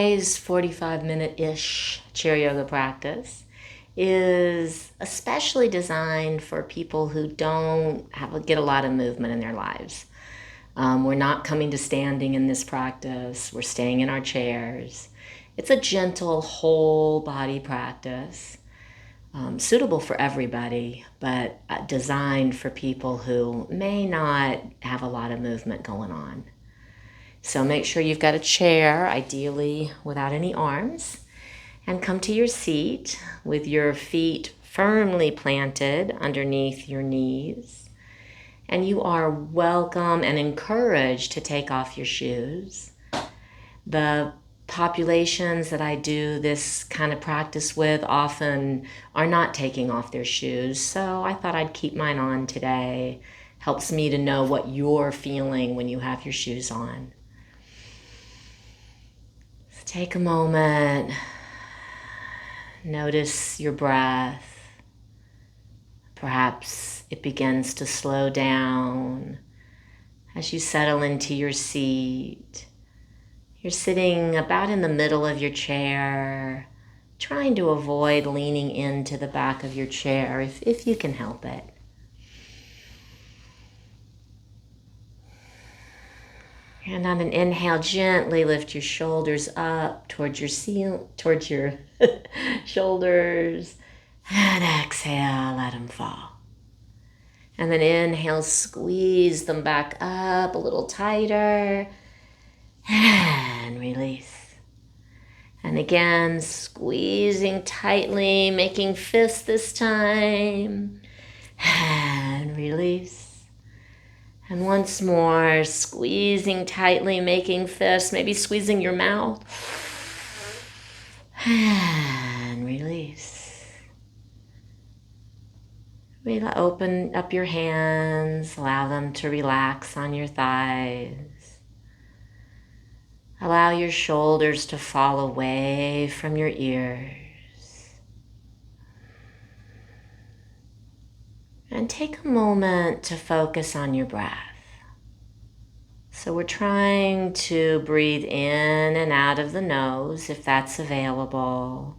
Today's 45-minute-ish chair yoga practice is especially designed for people who don't get a lot of movement in their lives. We're not coming to standing in this practice. We're staying in our chairs. It's a gentle whole body practice, suitable for everybody, but designed for people who may not have a lot of movement going on. So make sure you've got a chair, ideally without any arms, and come to your seat with your feet firmly planted underneath your knees. And you are welcome and encouraged to take off your shoes. The populations that I do this kind of practice with often are not taking off their shoes, so I thought I'd keep mine on today. Helps me to know what you're feeling when you have your shoes on. Take a moment, notice your breath. Perhaps it begins to slow down as you settle into your seat. You're sitting about in the middle of your chair, trying to avoid leaning into the back of your chair if you can help it. And on an inhale, gently lift your shoulders up towards your shoulders. And exhale, let them fall. And then inhale, squeeze them back up a little tighter. And release. And again, squeezing tightly, making fists this time. And release. And once more, squeezing tightly, making fists, maybe squeezing your mouth. And release. Open up your hands, allow them to relax on your thighs. Allow your shoulders to fall away from your ears. And take a moment to focus on your breath. So we're trying to breathe in and out of the nose if that's available.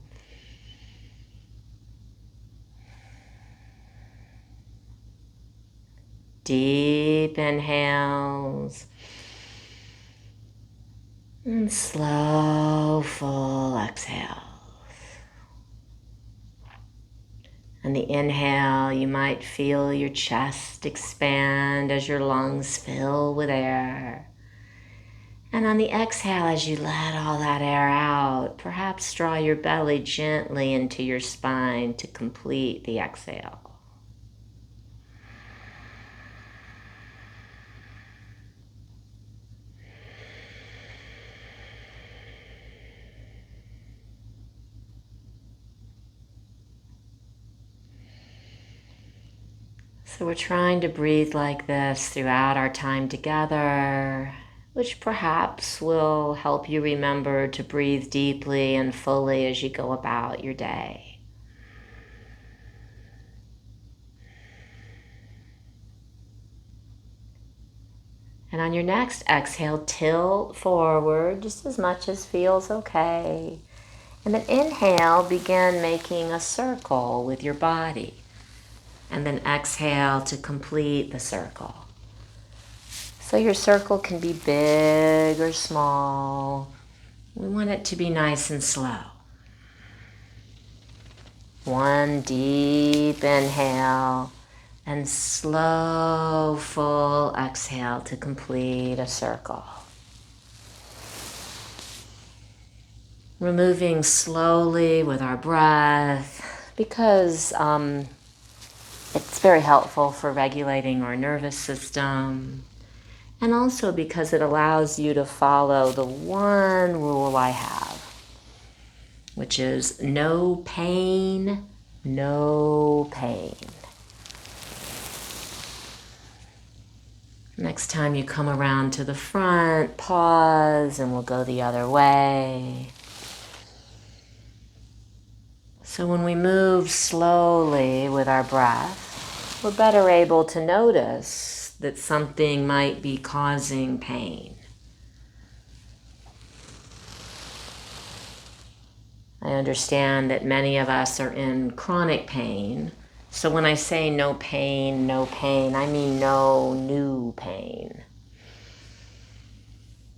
Deep inhales and slow, full exhales. On the inhale, you might feel your chest expand as your lungs fill with air. And on the exhale, as you let all that air out, perhaps draw your belly gently into your spine to complete the exhale. So we're trying to breathe like this throughout our time together, which perhaps will help you remember to breathe deeply and fully as you go about your day. And on your next exhale, tilt forward just as much as feels okay. And then inhale, begin making a circle with your body. And then exhale to complete the circle. So your circle can be big or small. We want it to be nice and slow. One deep inhale and slow, full exhale to complete a circle. We're moving slowly with our breath because it's very helpful for regulating our nervous system, and also because it allows you to follow the one rule I have, which is no pain, no pain. Next time you come around to the front, pause, and we'll go the other way. So when we move slowly with our breath, we're better able to notice that something might be causing pain. I understand that many of us are in chronic pain. So when I say no pain, I mean no new pain.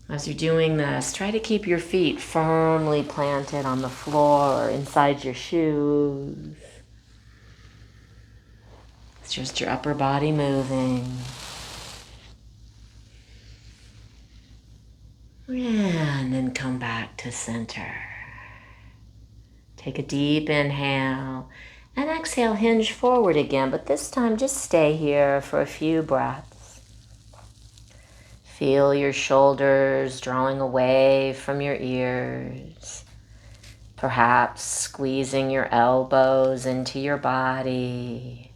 As you're doing this, try to keep your feet firmly planted on the floor or inside your shoes. It's just your upper body moving. And then come back to center. Take a deep inhale and exhale, hinge forward again, but this time just stay here for a few breaths. Feel your shoulders drawing away from your ears, perhaps squeezing your elbows into your body,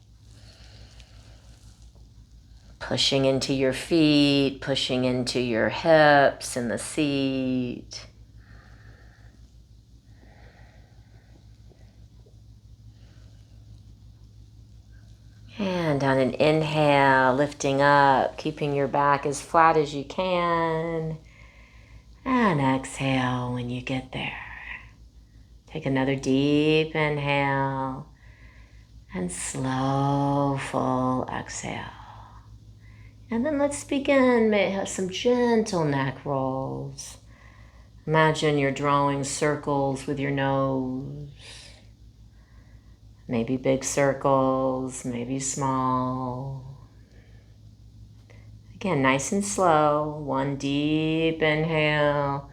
pushing into your feet, pushing into your hips in the seat. And on an inhale, lifting up, keeping your back as flat as you can. And exhale when you get there. Take another deep inhale and slow, full exhale. And then let's begin. May have some gentle neck rolls. Imagine you're drawing circles with your nose. Maybe big circles, maybe small. Again, nice and slow. One deep inhale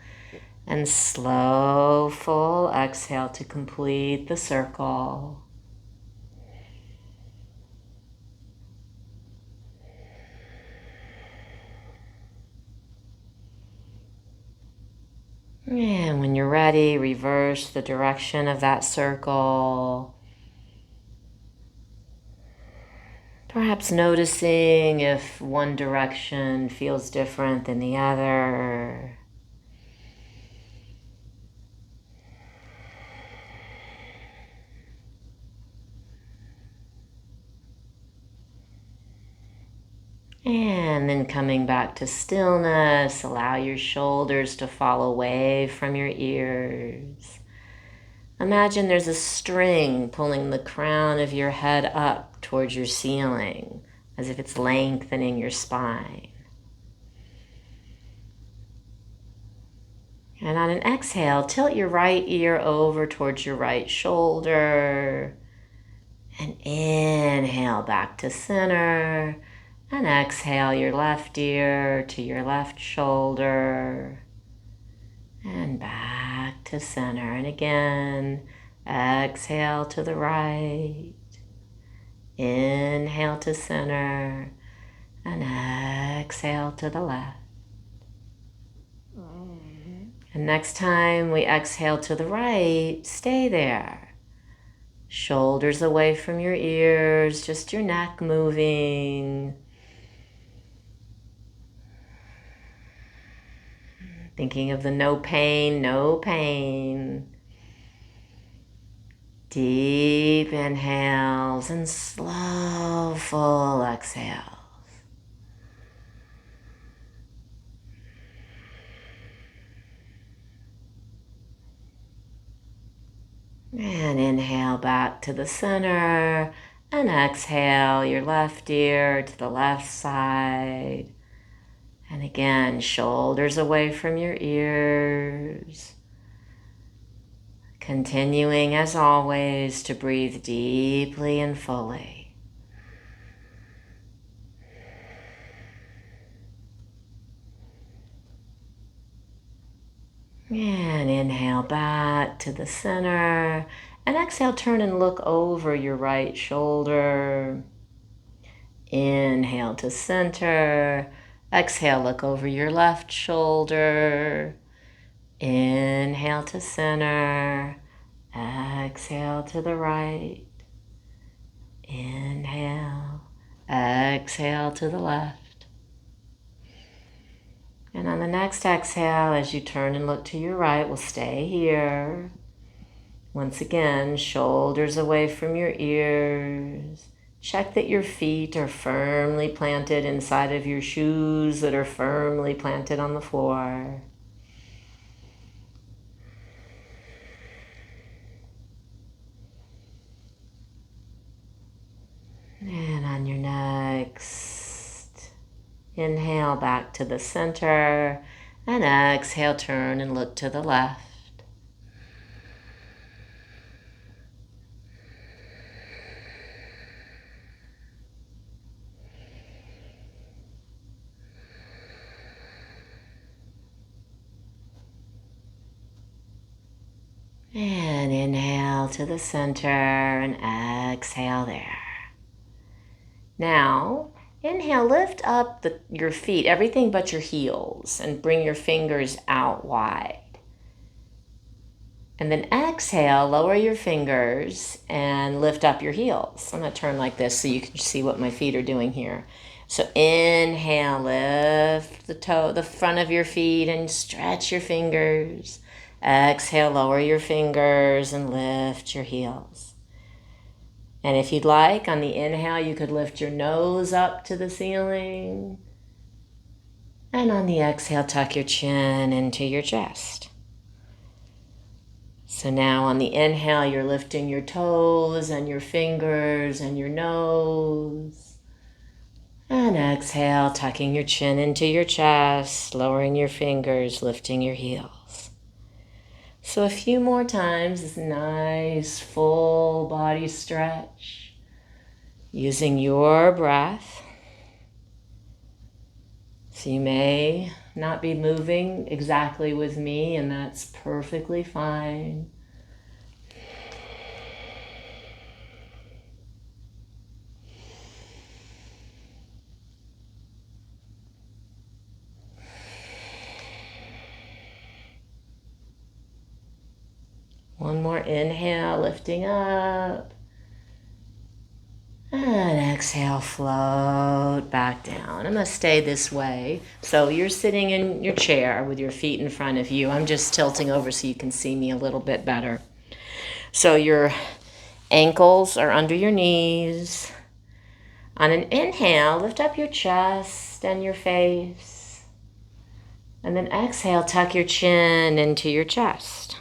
and slow, full exhale to complete the circle. And when you're ready, reverse the direction of that circle. Perhaps noticing if one direction feels different than the other. And then coming back to stillness, allow your shoulders to fall away from your ears. Imagine there's a string pulling the crown of your head up towards your ceiling, as if it's lengthening your spine. And on an exhale, tilt your right ear over towards your right shoulder. And inhale back to center. And exhale your left ear to your left shoulder. And back to center. And again, exhale to the right. Inhale to center. And exhale to the left. And next time we exhale to the right, stay there. Shoulders away from your ears, just your neck moving. Thinking of the no pain, no pain. Deep inhales and slow, full exhales. And inhale back to the center. And exhale your left ear to the left side. And again, shoulders away from your ears. Continuing as always to breathe deeply and fully. And inhale back to the center. And exhale, turn and look over your right shoulder. Inhale to center. Exhale, look over your left shoulder. Inhale to center. Exhale to the right. Inhale. Exhale to the left. And on the next exhale, as you turn and look to your right, we'll stay here. Once again, shoulders away from your ears. Check that your feet are firmly planted inside of your shoes that are firmly planted on the floor. Inhale back to the center, and exhale, turn and look to the left. And inhale to the center and exhale there. Now, inhale, lift up your feet, everything but your heels, and bring your fingers out wide. And then exhale, lower your fingers and lift up your heels. I'm going to turn like this so you can see what my feet are doing here. So inhale, lift the front of your feet and stretch your fingers. Exhale, lower your fingers and lift your heels. And if you'd like, on the inhale, you could lift your nose up to the ceiling. And on the exhale, tuck your chin into your chest. So now on the inhale, you're lifting your toes and your fingers and your nose. And exhale, tucking your chin into your chest, lowering your fingers, lifting your heels. So a few more times, this nice full body stretch, using your breath. So you may not be moving exactly with me, and that's perfectly fine. One more inhale, lifting up. And exhale, float back down. I'm going to stay this way. So you're sitting in your chair with your feet in front of you. I'm just tilting over so you can see me a little bit better. So your ankles are under your knees. On an inhale, lift up your chest and your face. And then exhale, tuck your chin into your chest.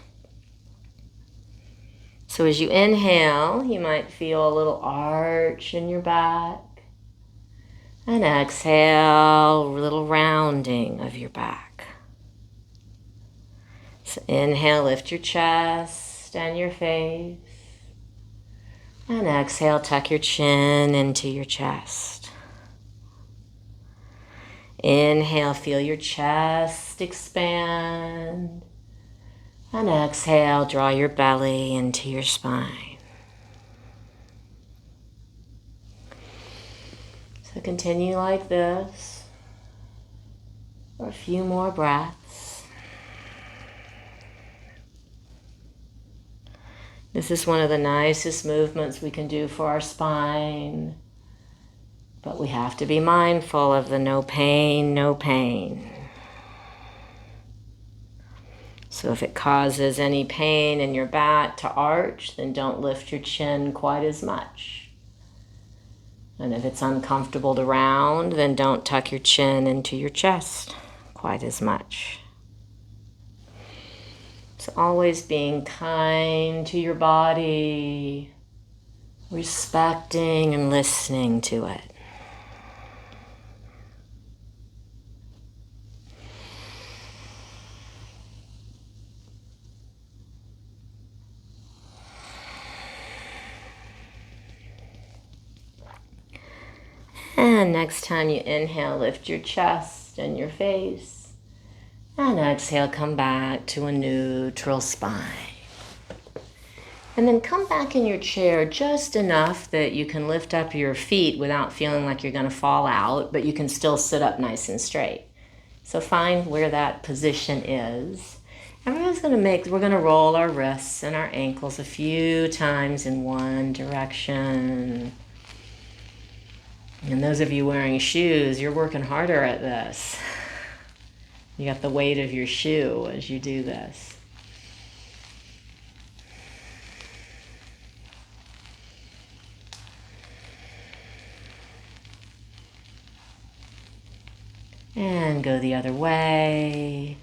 So as you inhale, you might feel a little arch in your back. And exhale, a little rounding of your back. So inhale, lift your chest and your face. And exhale, tuck your chin into your chest. Inhale, feel your chest expand. And exhale, draw your belly into your spine. So continue like this for a few more breaths. This is one of the nicest movements we can do for our spine, but we have to be mindful of the no pain, no pain. So if it causes any pain in your back to arch, then don't lift your chin quite as much. And if it's uncomfortable to round, then don't tuck your chin into your chest quite as much. So always being kind to your body, respecting and listening to it. And next time you inhale, lift your chest and your face. And exhale, come back to a neutral spine. And then come back in your chair just enough that you can lift up your feet without feeling like you're going to fall out, but you can still sit up nice and straight. So find where that position is. And we're going to roll our wrists and our ankles a few times in one direction. And those of you wearing shoes, you're working harder at this. You got the weight of your shoe as you do this. And go the other way.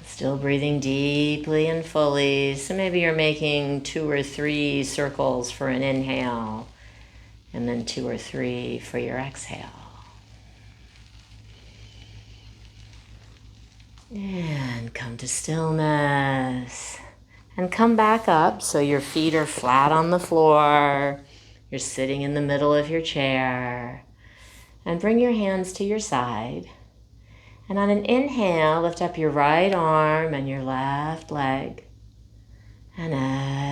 Still breathing deeply and fully. So maybe you're making 2 or 3 circles for an inhale. and then 2 or 3 for your exhale. And come to stillness. And come back up so your feet are flat on the floor. You're sitting in the middle of your chair. And bring your hands to your side. And on an inhale, lift up your right arm and your left leg. And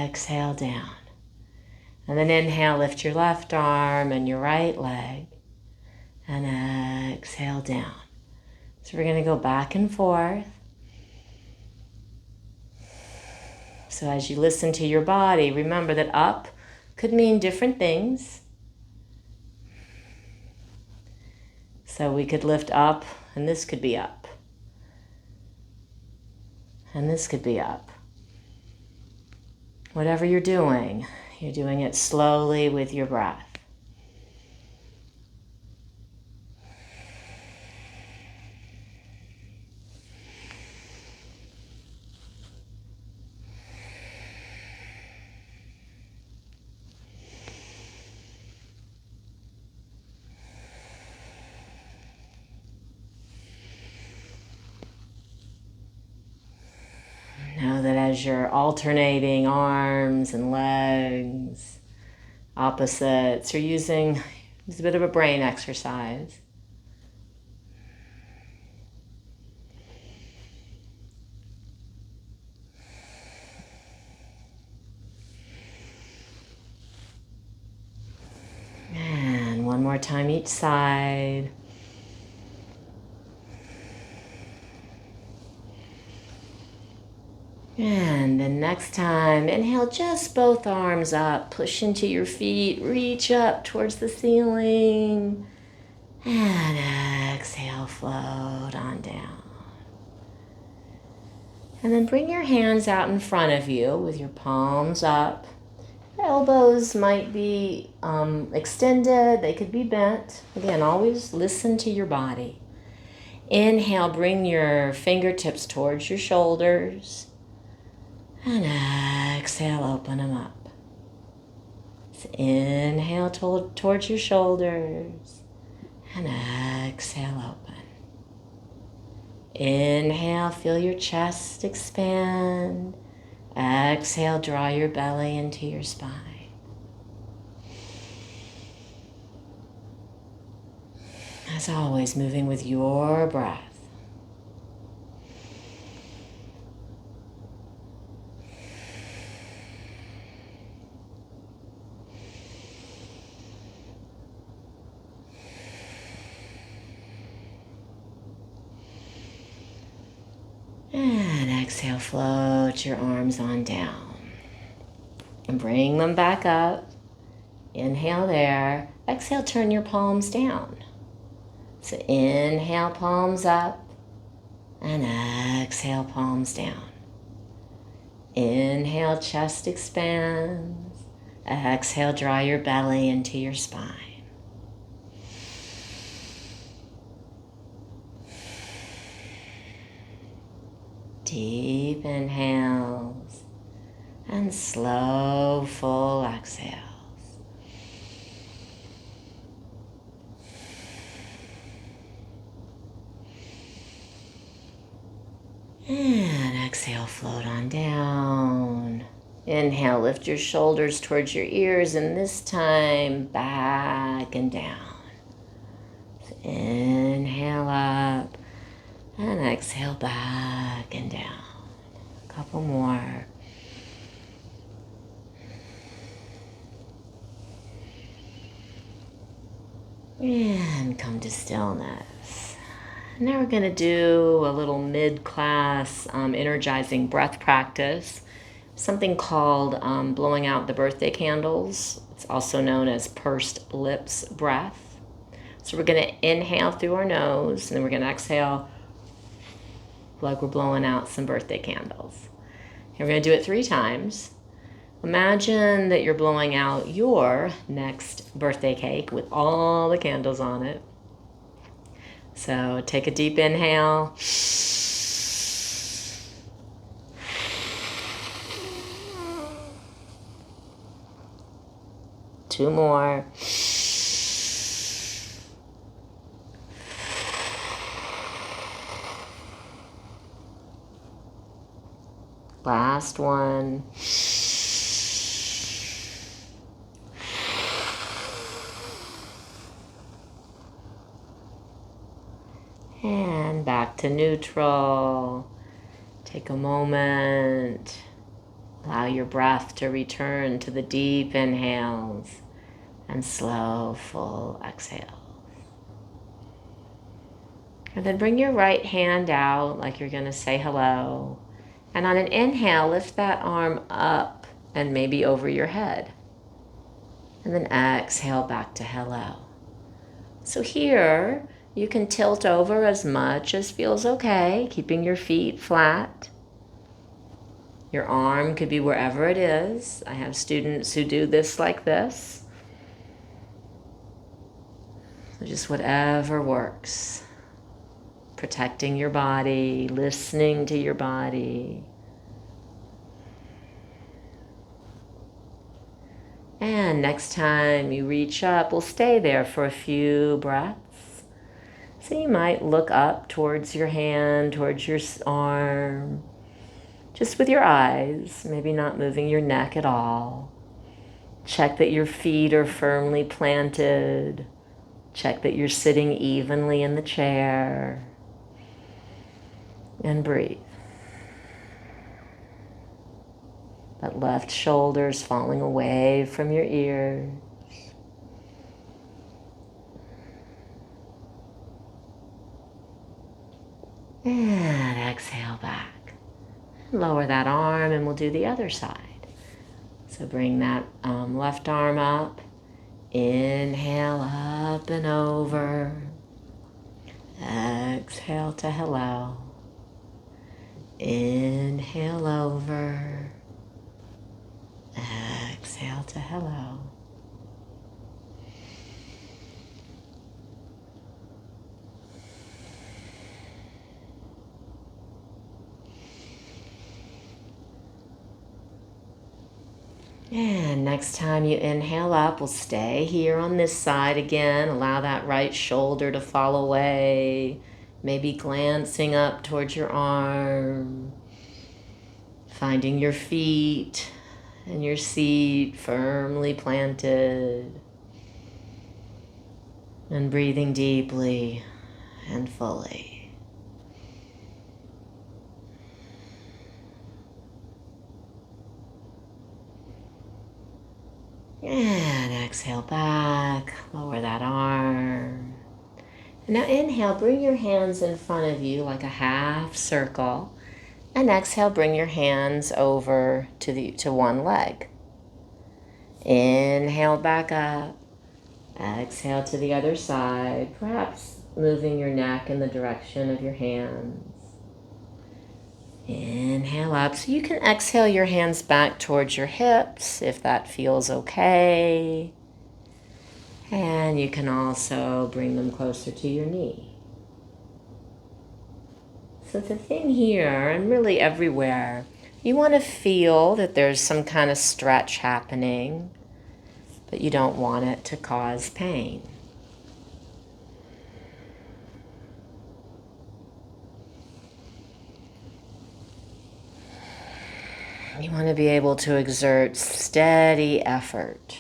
exhale down. And then inhale, lift your left arm and your right leg. And exhale down. So we're going to go back and forth. So as you listen to your body, remember that up could mean different things. So we could lift up, and this could be up. And this could be up. Whatever you're doing it slowly with your breath. Know that as you're alternating arms and legs, opposites, you're using a bit of a brain exercise. And one more time each side. And then next time, inhale just both arms up, push into your feet, reach up towards the ceiling. And exhale, float on down. And then bring your hands out in front of you with your palms up. Your elbows might be extended, they could be bent. Again, always listen to your body. Inhale, bring your fingertips towards your shoulders. And exhale, open them up. So inhale towards your shoulders. And exhale, open. Inhale, feel your chest expand. Exhale, draw your belly into your spine. As always, moving with your breath. And exhale, float your arms on down. And bring them back up. Inhale there. Exhale, turn your palms down. So inhale, palms up. And exhale, palms down. Inhale, chest expands. Exhale, draw your belly into your spine. Deep inhales and slow, full exhales. And exhale, float on down. Inhale, lift your shoulders towards your ears, and this time back and down. So inhale up. And exhale back and down. A couple more. And come to stillness. Now we're going to do a little mid-class energizing breath practice. Something called blowing out the birthday candles. It's also known as pursed lips breath. So we're going to inhale through our nose, and then we're going to exhale like we're blowing out some birthday candles. And we're going to do it 3 times. Imagine that you're blowing out your next birthday cake with all the candles on it. So take a deep inhale. 2 more. Last one. And back to neutral. Take a moment. Allow your breath to return to the deep inhales and slow, full exhales. And then bring your right hand out like you're going to say hello. And on an inhale, lift that arm up and maybe over your head. And then exhale back to hello. So here, you can tilt over as much as feels okay, keeping your feet flat. Your arm could be wherever it is. I have students who do this like this. So just whatever works. Protecting your body, listening to your body. And next time you reach up, we'll stay there for a few breaths. So you might look up towards your hand, towards your arm, just with your eyes, maybe not moving your neck at all. Check that your feet are firmly planted. Check that you're sitting evenly in the chair. And breathe. That left shoulder's falling away from your ears. And exhale back. Lower that arm and we'll do the other side. So bring that left arm up. Inhale up and over. Exhale to hello. Inhale over. Exhale to hello. And next time you inhale up, we'll stay here on this side again. Allow that right shoulder to fall away. Maybe glancing up towards your arm. Finding your feet and your seat firmly planted. And breathing deeply and fully. And exhale back, lower that arm. And now inhale, bring your hands in front of you like a half circle. And exhale, bring your hands over to one leg. Inhale back up. Exhale to the other side, perhaps moving your neck in the direction of your hands. Inhale up. So you can exhale your hands back towards your hips if that feels okay. And you can also bring them closer to your knee. So the thing here, and really everywhere, you want to feel that there's some kind of stretch happening, but you don't want it to cause pain. You want to be able to exert steady effort.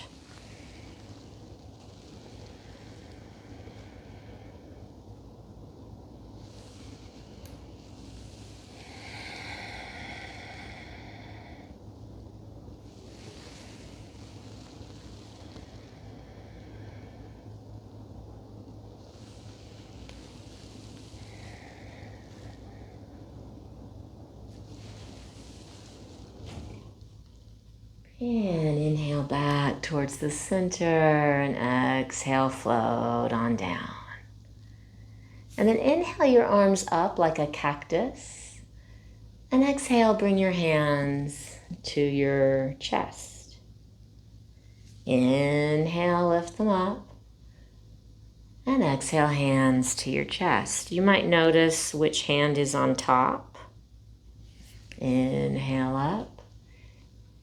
And inhale back towards the center and exhale, float on down. And then inhale your arms up like a cactus. And exhale, bring your hands to your chest. Inhale, lift them up. And exhale, hands to your chest. You might notice which hand is on top. Inhale up.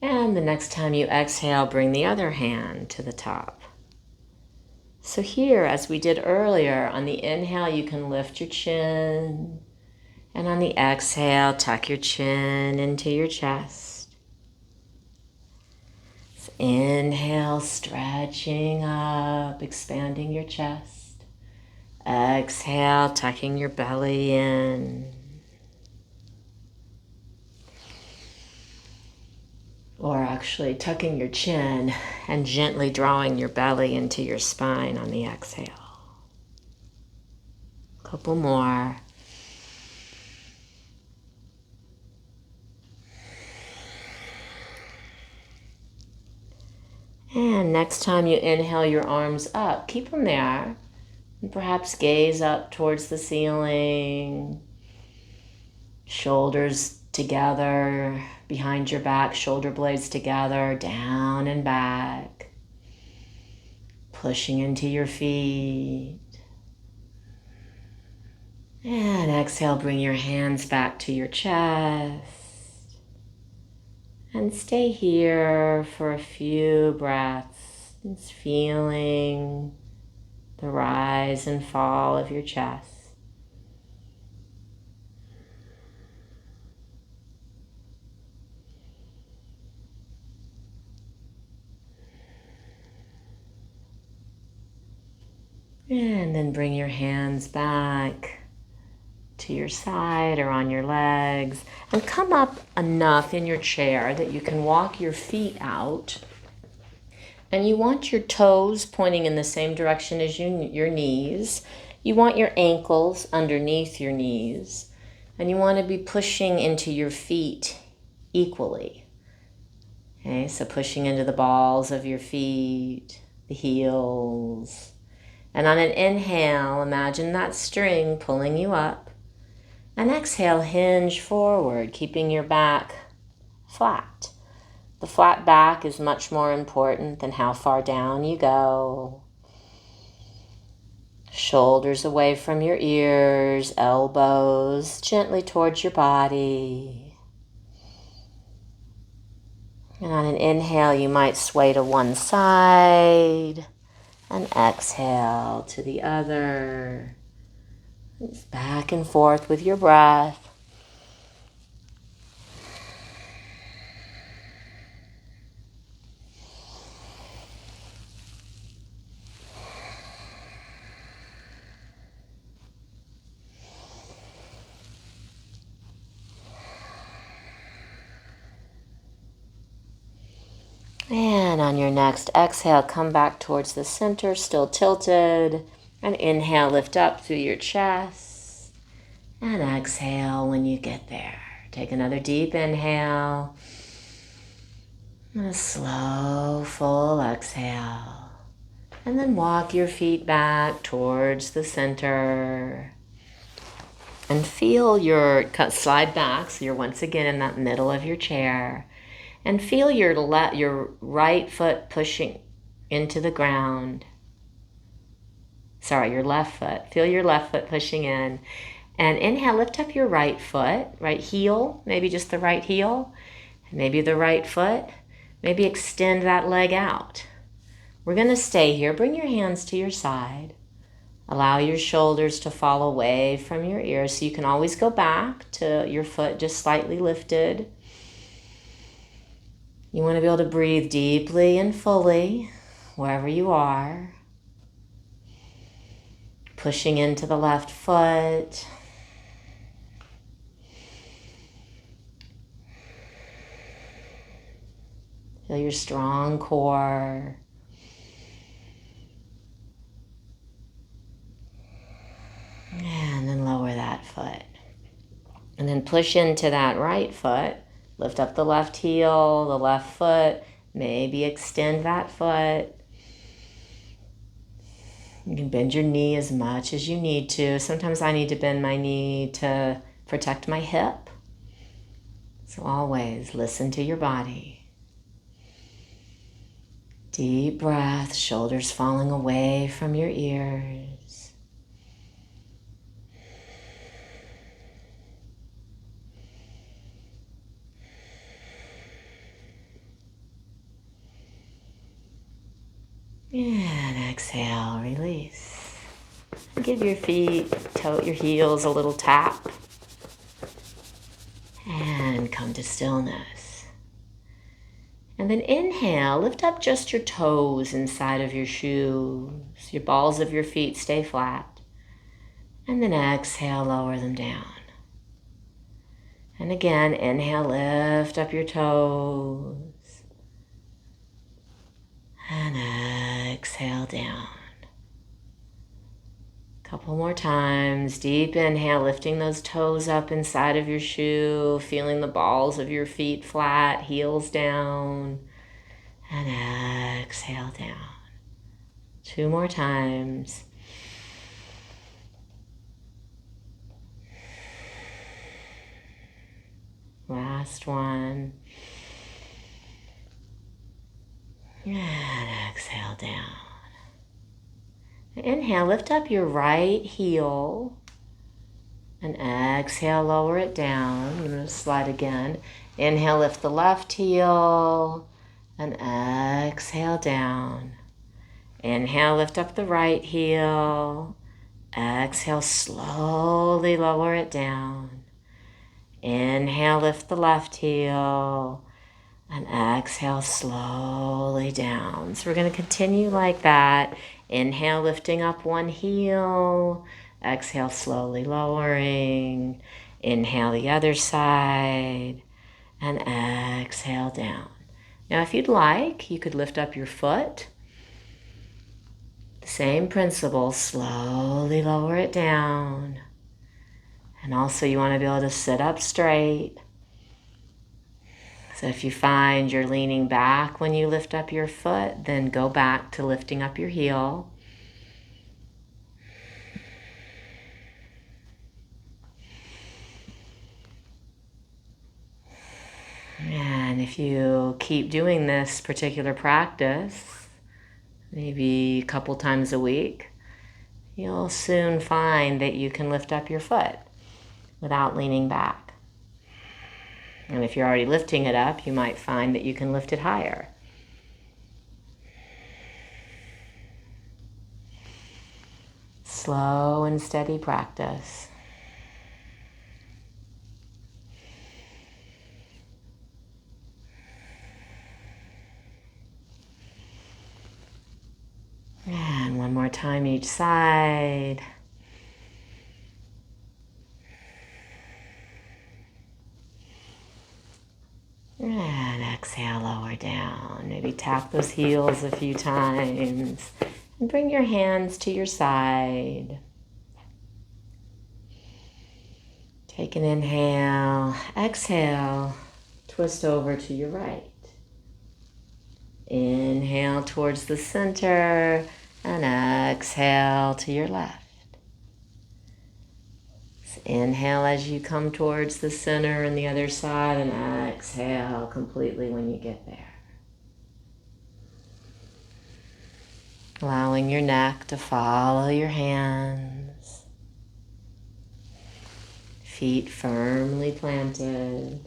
And the next time you exhale, bring the other hand to the top. So here, as we did earlier, on the inhale, you can lift your chin And on the exhale, tuck your chin into your chest. So inhale, stretching up, expanding your chest. Exhale, tucking your belly in. Or actually tucking your chin and gently drawing your belly into your spine on the exhale. Couple more. And next time you inhale your arms up, keep them there. And perhaps gaze up towards the ceiling. Shoulders together, behind your back, shoulder blades together, down and back. Pushing into your feet. And exhale, bring your hands back to your chest. And stay here for a few breaths, just feeling the rise and fall of your chest. And then bring your hands back to your side or on your legs and come up enough in your chair that you can walk your feet out. And you want your toes pointing in the same direction as your knees. You want your ankles underneath your knees. And you want to be pushing into your feet equally. Okay, so pushing into the balls of your feet, the heels. And on an inhale, imagine that string pulling you up. And exhale, hinge forward, keeping your back flat. The flat back is much more important than how far down you go. Shoulders away from your ears, elbows gently towards your body. And on an inhale, you might sway to one side and exhale to the other. Just back and forth with your breath. And on your next exhale, come back towards the center, still tilted. And inhale, lift up through your chest. And exhale when you get there. Take another deep inhale. And a slow, full exhale. And then walk your feet back towards the center. And feel your slide back, so you're once again in that middle of your chair. And feel your right foot pushing into the ground. Sorry, your left foot. Feel your left foot pushing in. And inhale, lift up your right foot, right heel, maybe just the right heel, maybe the right foot. Maybe extend that leg out. We're going to stay here. Bring your hands to your side. Allow your shoulders to fall away from your ears, so you can always go back to your foot just slightly lifted. You want to be able to breathe deeply and fully wherever you are. Pushing into the left foot. Feel your strong core. And then lower that foot. And then push into that right foot. Lift up the left heel, the left foot. Maybe extend that foot. You can bend your knee as much as you need to. Sometimes I need to bend my knee to protect my hip. So always listen to your body. Deep breath, shoulders falling away from your ears. And exhale, release. Give your feet, your heels a little tap. And come to stillness. And then inhale, lift up just your toes inside of your shoes. Your balls of your feet stay flat. And then exhale, lower them down. And again, inhale, lift up your toes. And exhale down. Couple more times. Deep inhale, lifting those toes up inside of your shoe, feeling the balls of your feet flat, heels down. And exhale down. 2 more times. Last one. And exhale down. Inhale, lift up your right heel. And exhale, lower it down. I'm going to slide again. Inhale, lift the left heel. And exhale down. Inhale, lift up the right heel. Exhale, slowly lower it down. Inhale, lift the left heel. And exhale, slowly down. So we're going to continue like that. Inhale, lifting up one heel. Exhale, slowly lowering. Inhale, the other side. And exhale down. Now, if you'd like, you could lift up your foot. The same principle, slowly lower it down. And also you want to be able to sit up straight. So if you find you're leaning back when you lift up your foot, then go back to lifting up your heel. And if you keep doing this particular practice, maybe a couple times a week, you'll soon find that you can lift up your foot without leaning back. And if you're already lifting it up, you might find that you can lift it higher. Slow and steady practice. And one more time each side. And exhale, lower down. Maybe tap those heels a few times. And bring your hands to your side. Take an inhale. Exhale. Twist over to your right. Inhale towards the center. And exhale to your left. Inhale as you come towards the center and the other side, and exhale completely when you get there. Allowing your neck to follow your hands. Feet firmly planted.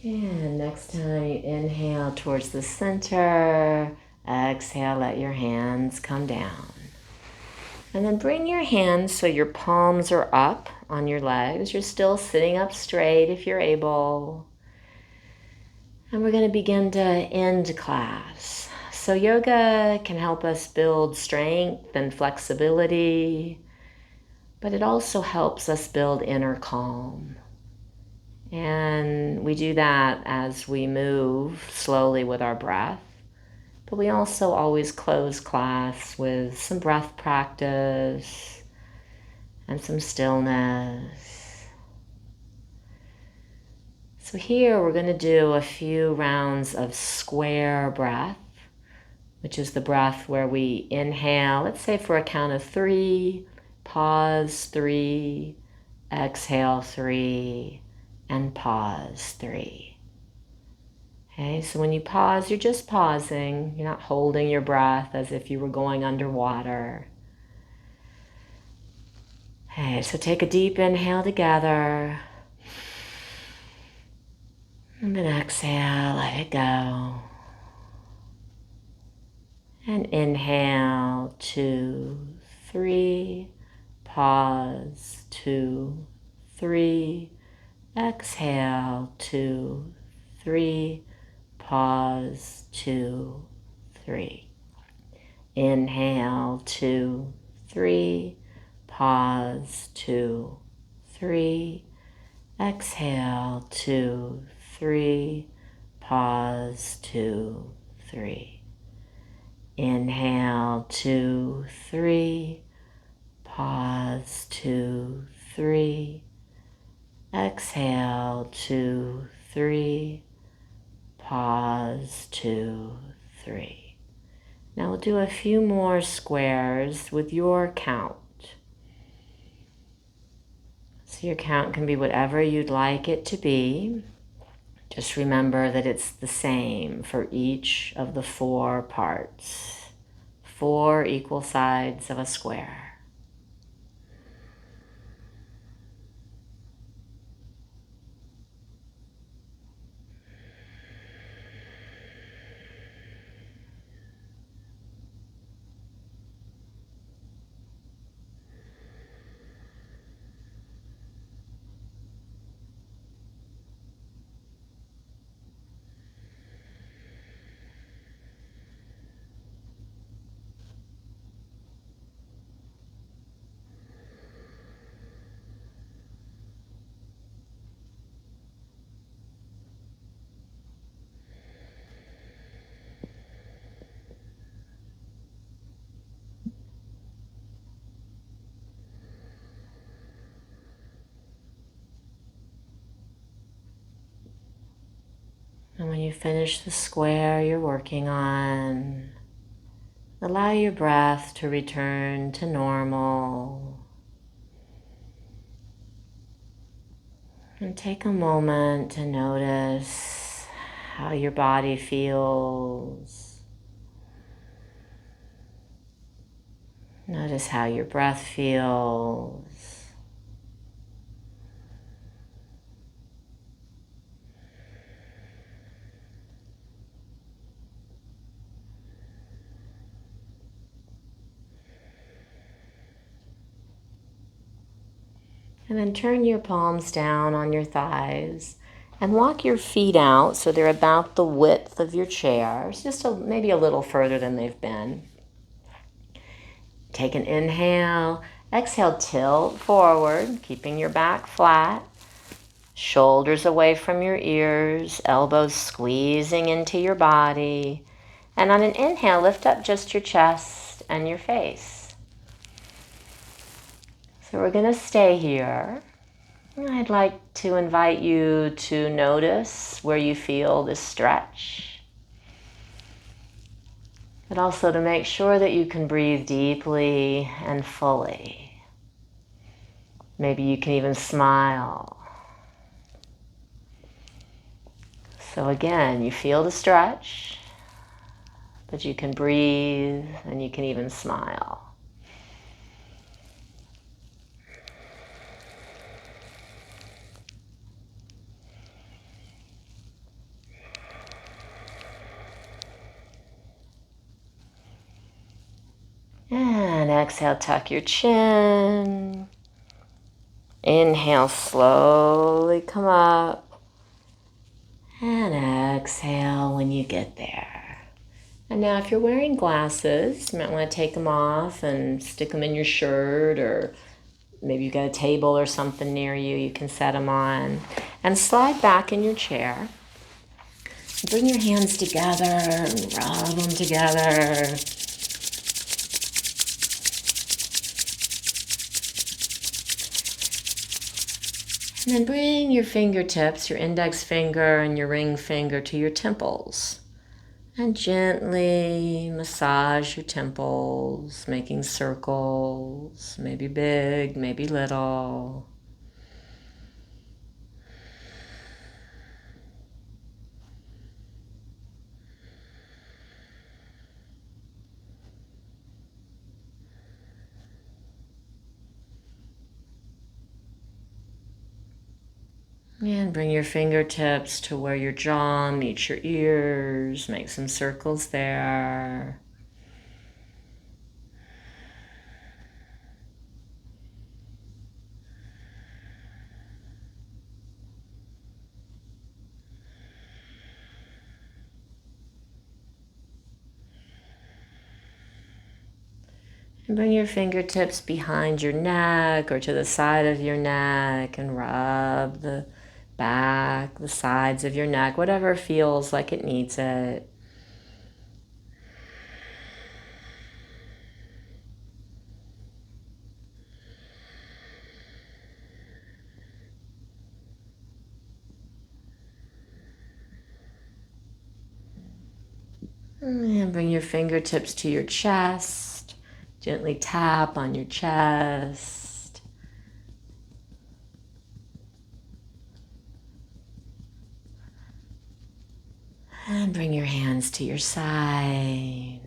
And next time you inhale towards the center, exhale, let your hands come down. And then bring your hands so your palms are up on your legs. You're still sitting up straight if you're able. And we're going to begin to end class. So yoga can help us build strength and flexibility, but it also helps us build inner calm. And we do that as we move slowly with our breath. But we also always close class with some breath practice and some stillness. So here we're going to do a few rounds of square breath, which is the breath where we inhale, let's say for a count of 3, pause 3, exhale 3, and pause 3. Okay, so when you pause, you're just pausing. You're not holding your breath as if you were going underwater. Okay, so take a deep inhale together. And then exhale, let it go. And inhale, 2, 3, pause, 2, 3, exhale, 2, 3, pause, 2, 3. Inhale, 2, 3, pause, 2, 3, exhale, 2, 3, pause, 2, 3. Inhale, 2, 3, pause, 2, 3, exhale, 2, 3, pause, 2, 3. Now we'll do a few more squares with your count. So your count can be whatever you'd like it to be. Just remember that it's the same for each of the 4 parts. 4 equal sides of a square. And when you finish the square you're working on, allow your breath to return to normal. And take a moment to notice how your body feels. Notice how your breath feels. And then turn your palms down on your thighs and walk your feet out so they're about the width of your chair, just maybe a little further than they've been. Take an inhale, exhale, tilt forward, keeping your back flat, shoulders away from your ears, elbows squeezing into your body. And on an inhale, lift up just your chest and your face. So we're going to stay here. I'd like to invite you to notice where you feel this stretch, but also to make sure that you can breathe deeply and fully. Maybe you can even smile. So again, you feel the stretch, but you can breathe and you can even smile. And exhale, tuck your chin. Inhale, slowly come up. And exhale when you get there. And now if you're wearing glasses, you might want to take them off and stick them in your shirt, or maybe you've got a table or something near you, you can set them on. And slide back in your chair. Bring your hands together and rub them together. And then bring your fingertips, your index finger and your ring finger, to your temples. And gently massage your temples, making circles, maybe big, maybe little. And bring your fingertips to where your jaw meets your ears. Make some circles there. And bring your fingertips behind your neck or to the side of your neck and rub the back, the sides of your neck, whatever feels like it needs it. And bring your fingertips to your chest. Gently tap on your chest. And bring your hands to your side.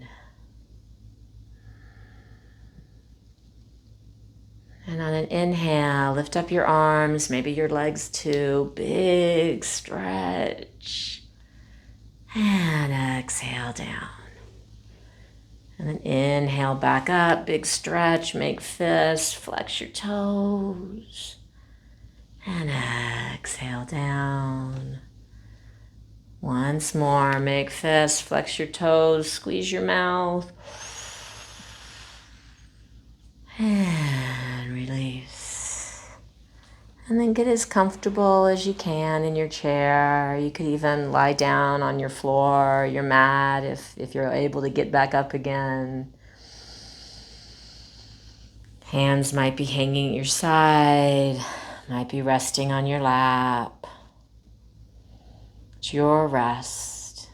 And on an inhale, lift up your arms, maybe your legs too. Big stretch. And exhale down. And then inhale back up, big stretch, make fists, flex your toes. And exhale down. Once more, make fists, flex your toes, squeeze your mouth. And release. And then get as comfortable as you can in your chair. You could even lie down on your floor, your mat, if you're able to get back up again. Hands might be hanging at your side, might be resting on your lap. It's your rest.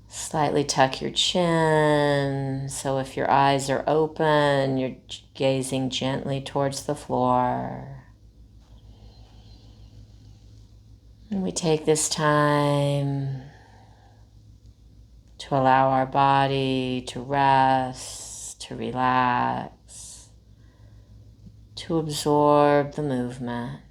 Slightly tuck your chin, so if your eyes are open, you're gazing gently towards the floor. And we take this time to allow our body to rest, to relax, to absorb the movement.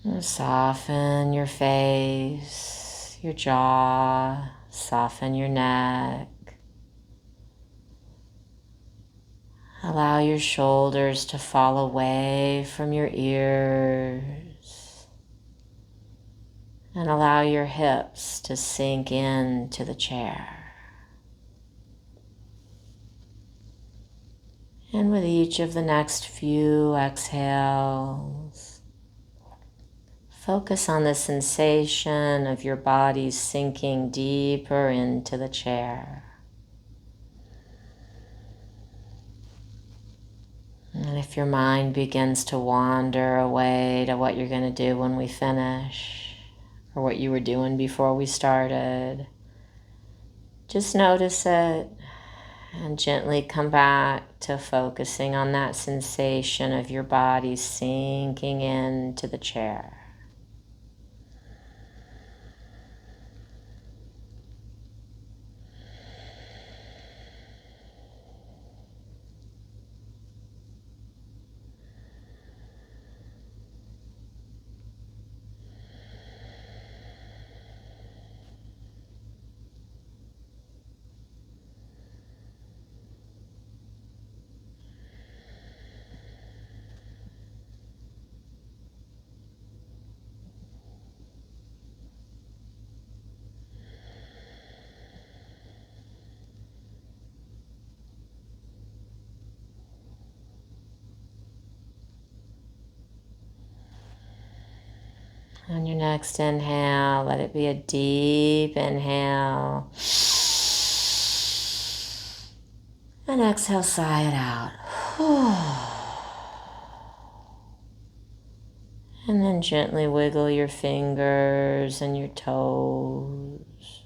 And soften your face, your jaw, soften your neck. Allow your shoulders to fall away from your ears. And allow your hips to sink into the chair. And with each of the next few exhales, focus on the sensation of your body sinking deeper into the chair. And if your mind begins to wander away to what you're going to do when we finish, or what you were doing before we started, just notice it and gently come back to focusing on that sensation of your body sinking into the chair. On your next inhale, let it be a deep inhale. And exhale, sigh it out. And then gently wiggle your fingers and your toes.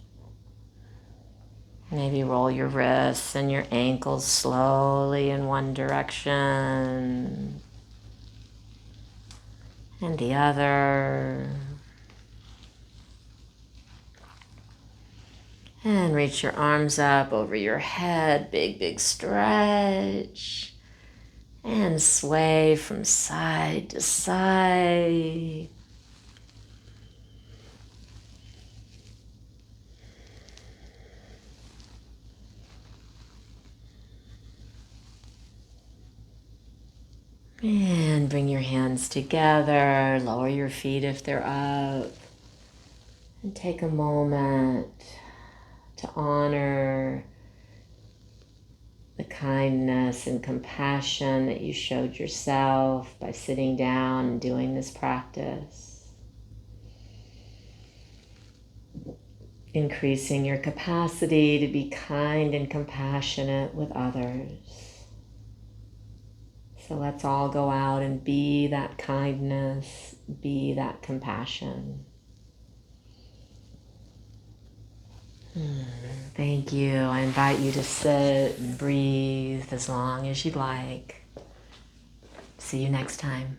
Maybe roll your wrists and your ankles slowly in one direction and the other. And reach your arms up over your head, big, big stretch. And sway from side to side. And bring your hands together, lower your feet if they're up. And take a moment to honor the kindness and compassion that you showed yourself by sitting down and doing this practice. Increasing your capacity to be kind and compassionate with others. So let's all go out and be that kindness, be that compassion. Thank you. I invite you to sit and breathe as long as you'd like. See you next time.